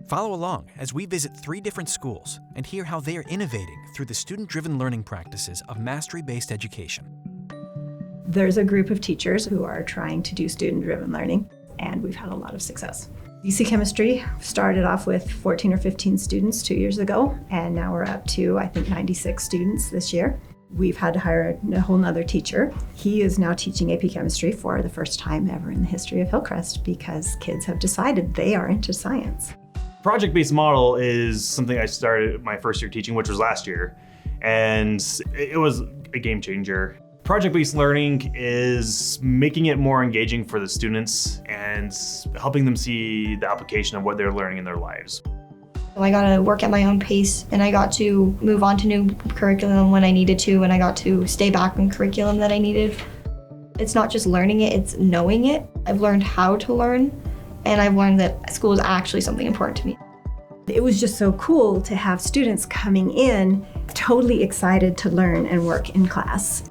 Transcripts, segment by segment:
Follow along as we visit 3 different schools and hear how they are innovating through the student-driven learning practices of mastery-based education. There's a group of teachers who are trying to do student-driven learning, and we've had a lot of success. DC Chemistry started off with 14 or 15 students 2 years ago, and now we're up to, I think, 96 students this year. We've had to hire a whole nother teacher. He is now teaching AP Chemistry for the first time ever in the history of Hillcrest because kids have decided they are into science. Project-based model is something I started my first year teaching, which was last year, and it was a game changer. Project-based learning is making it more engaging for the students and helping them see the application of what they're learning in their lives. I got to work at my own pace, and I got to move on to new curriculum when I needed to, and I got to stay back in curriculum that I needed. It's not just learning it, it's knowing it. I've learned how to learn, and I've learned that school is actually something important to me. It was just so cool to have students coming in totally excited to learn and work in class.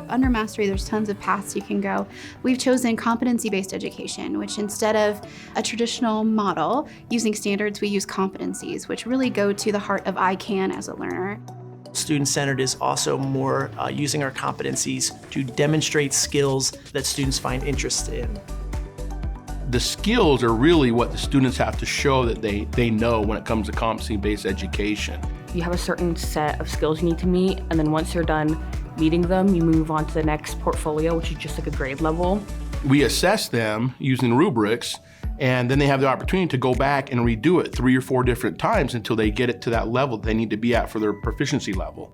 Under Mastery, there's tons of paths you can go. We've chosen competency-based education, which instead of a traditional model using standards, we use competencies, which really go to the heart of I can as a learner. Student-centered is also more using our competencies to demonstrate skills that students find interest in. The skills are really what the students have to show that they know when it comes to competency-based education. You have a certain set of skills you need to meet, and then once you're done meeting them, you move on to the next portfolio, which is just like a grade level. We assess them using rubrics, and then they have the opportunity to go back and redo it 3 or 4 different times until they get it to that level they need to be at for their proficiency level.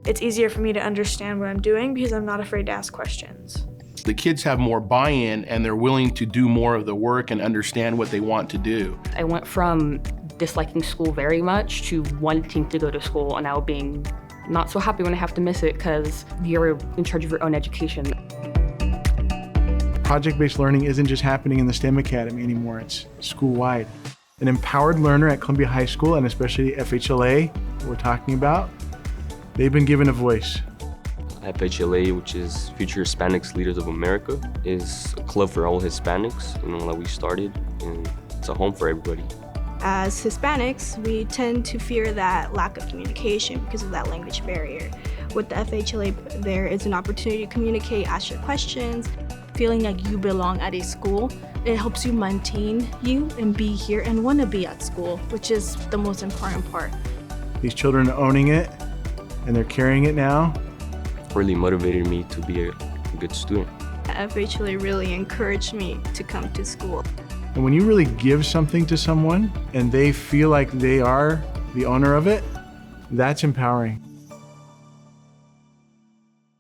It's easier for me to understand what I'm doing because I'm not afraid to ask questions. The kids have more buy-in and they're willing to do more of the work and understand what they want to do. I went from disliking school very much to wanting to go to school, and now being not so happy when I have to miss it because you're in charge of your own education. Project-based learning isn't just happening in the STEM Academy anymore, it's school-wide. An empowered learner at Columbia High School, and especially FHLA, that we're talking about, they've been given a voice. FHLA, which is Future Hispanics Leaders of America, is a club for all Hispanics, that we started, and it's a home for everybody. As Hispanics, we tend to fear that lack of communication because of that language barrier. With the FHLA, there is an opportunity to communicate, ask your questions. Feeling like you belong at a school, it helps you maintain you and be here and want to be at school, which is the most important part. These children are owning it, and they're carrying it now. Really motivated me to be a good student. FHLA really encouraged me to come to school. And when you really give something to someone and they feel like they are the owner of it, that's empowering.